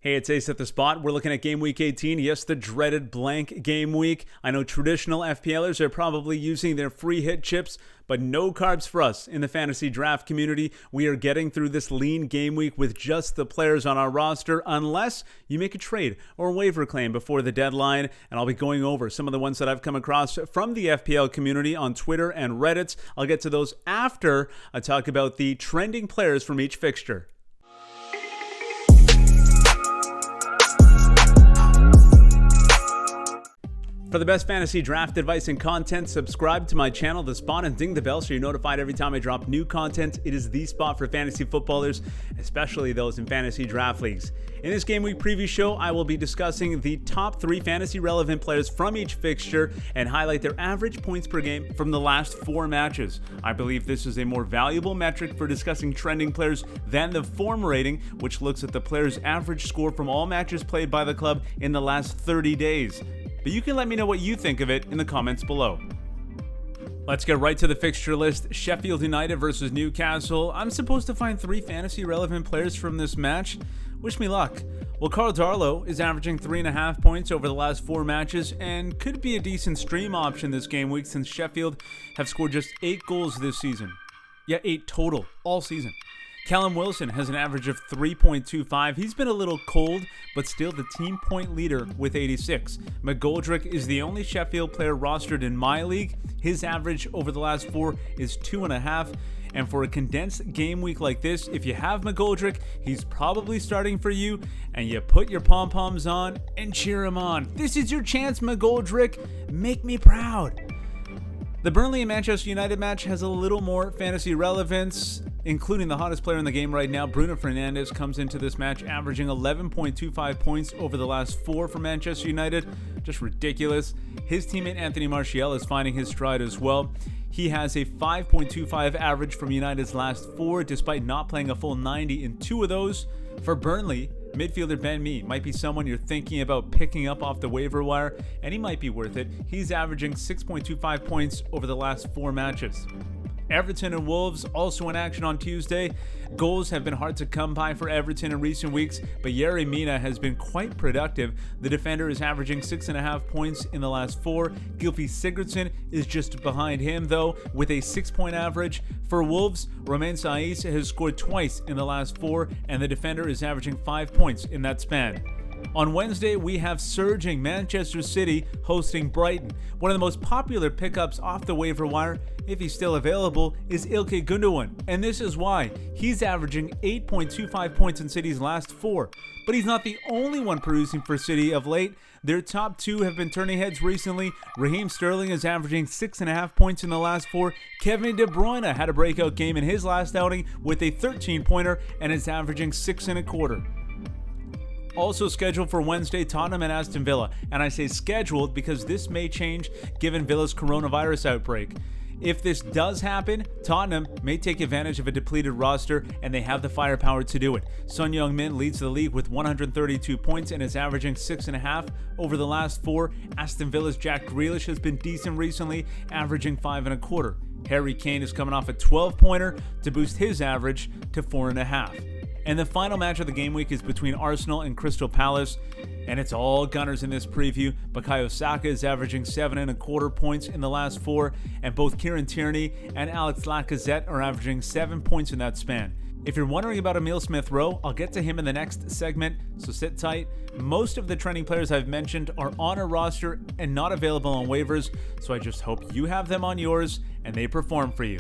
Hey, it's Ace at the Spot. We're looking at Gameweek 18. Yes, the dreaded blank game week. I know traditional FPLers are probably using their free hit chips, but no carbs for us in the fantasy draft community. We are getting through this lean game week with just the players on our roster, unless you make a trade or a waiver claim before the deadline. And I'll be going over some of the ones that I've come across from the FPL community on Twitter and Reddit. I'll get to those after I talk about the trending players from each fixture. For the best fantasy draft advice and content, subscribe to my channel, The Spot, and ding the bell so you're notified every time I drop new content. It is the spot for fantasy footballers, especially those in fantasy draft leagues. In this Gameweek Preview show, I will be discussing the top 3 fantasy relevant players from each fixture and highlight their average points per game from the last 4 matches. I believe this is a more valuable metric for discussing trending players than the form rating, which looks at the player's average score from all matches played by the club in the last 30 days. But you can let me know what you think of it in the comments below. Let's get right to the fixture list. Sheffield United versus Newcastle. I'm supposed to find 3 fantasy relevant players from this match. Wish me luck. Well, Carl Darlow is averaging 3.5 points over the last 4 matches and could be a decent stream option this game week since Sheffield have scored just 8 goals this season. Yeah, 8 total, all season. Callum Wilson has an average of 3.25. He's been a little cold, but still the team point leader with 86. McGoldrick is the only Sheffield player rostered in my league. His average over the last 4 is 2.5. And for a condensed game week like this, if you have McGoldrick, he's probably starting for you, and you put your pom-poms on and cheer him on. This is your chance, McGoldrick. Make me proud. The Burnley and Manchester United match has a little more fantasy relevance, including the hottest player in the game right now. Bruno Fernandes comes into this match averaging 11.25 points over the last 4 for Manchester United. Just ridiculous. His teammate Anthony Martial is finding his stride as well. He has a 5.25 average from United's last 4, despite not playing a full 90 in 2 of those. For Burnley, midfielder Ben Mee might be someone you're thinking about picking up off the waiver wire, and he might be worth it. He's averaging 6.25 points over the last 4 matches. Everton and Wolves also in action on Tuesday. Goals have been hard to come by for Everton in recent weeks, but Yerry Mina has been quite productive. The defender is averaging 6.5 points in the last 4. Gylfi Sigurdsson is just behind him, though, with a 6-point average. For Wolves, Romain Saiss has scored twice in the last 4, and the defender is averaging 5 points in that span. On Wednesday, we have surging Manchester City hosting Brighton. One of the most popular pickups off the waiver wire, if he's still available, is Ilkay Gundogan. And this is why. He's averaging 8.25 points in City's last 4. But he's not the only one producing for City of late. Their top 2 have been turning heads recently. Raheem Sterling is averaging 6.5 points in the last 4. Kevin De Bruyne had a breakout game in his last outing with a 13-pointer and is averaging 6.25. Also scheduled for Wednesday, Tottenham and Aston Villa. And I say scheduled because this may change given Villa's coronavirus outbreak. If this does happen, Tottenham may take advantage of a depleted roster, and they have the firepower to do it. Son Heung-min leads the league with 132 points and is averaging 6.5 over the last 4. Aston Villa's Jack Grealish has been decent recently, averaging 5.25. Harry Kane is coming off a 12-pointer to boost his average to 4.5. And the final match of the game week is between Arsenal and Crystal Palace, and it's all Gunners in this preview. Bukayo Saka is averaging 7.25 points in the last 4, and both Kieran Tierney and Alex Lacazette are averaging 7 points in that span. If you're wondering about Emile Smith-Rowe, I'll get to him in the next segment, so sit tight. Most of the trending players I've mentioned are on a roster and not available on waivers, so I just hope you have them on yours and they perform for you.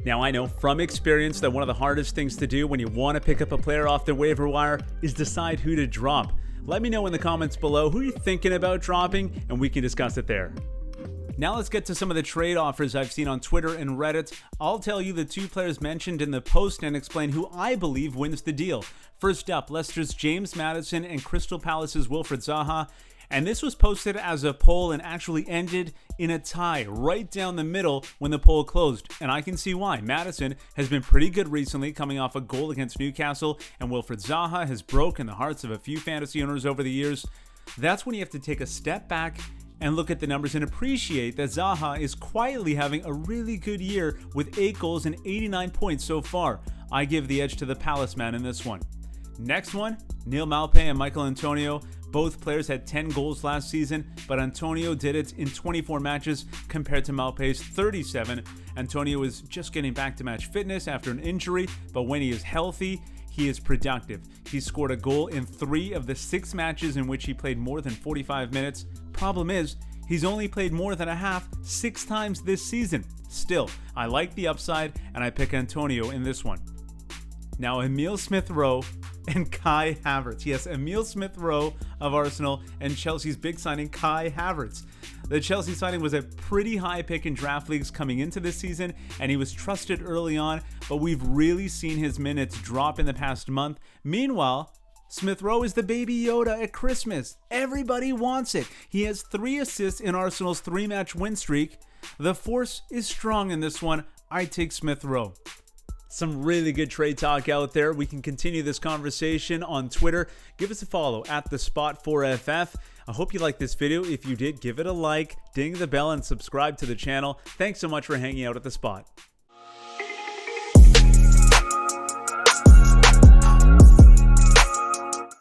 Now, I know from experience that one of the hardest things to do when you want to pick up a player off the waiver wire is decide who to drop. Let me know in the comments below who you're thinking about dropping, and we can discuss it there. Now let's get to some of the trade offers I've seen on Twitter and Reddit. I'll tell you the 2 players mentioned in the post and explain who I believe wins the deal. First up, Leicester's James Maddison and Crystal Palace's Wilfried Zaha. And this was posted as a poll and actually ended in a tie right down the middle when the poll closed. And I can see why. Maddison has been pretty good recently, coming off a goal against Newcastle, and Wilfried Zaha has broken the hearts of a few fantasy owners over the years. That's when you have to take a step back and look at the numbers and appreciate that Zaha is quietly having a really good year with 8 goals and 89 points so far. I give the edge to the Palace man in this one. Next one, Neil Maupay and Michael Antonio. Both players had 10 goals last season, but Antonio did it in 24 matches compared to Maupay's 37. Antonio is just getting back to match fitness after an injury, but when he is healthy, he is productive. He scored a goal in 3 of the 6 matches in which he played more than 45 minutes. Problem is, he's only played more than a half 6 times this season. Still, I like the upside, and I pick Antonio in this one. Now, Emile Smith-Rowe and Kai Havertz. Yes, Emile Smith-Rowe of Arsenal and Chelsea's big signing, Kai Havertz. The Chelsea signing was a pretty high pick in draft leagues coming into this season, and he was trusted early on, but we've really seen his minutes drop in the past month. Meanwhile, Smith-Rowe is the baby Yoda at Christmas. Everybody wants it. He has 3 assists in Arsenal's 3-match win streak. The force is strong in this one. I take Smith-Rowe. Some really good trade talk out there. We can continue this conversation on Twitter. Give us a follow at TheSpot4FF. I hope you liked this video. If you did, give it a like, ding the bell, and subscribe to the channel. Thanks so much for hanging out at The Spot.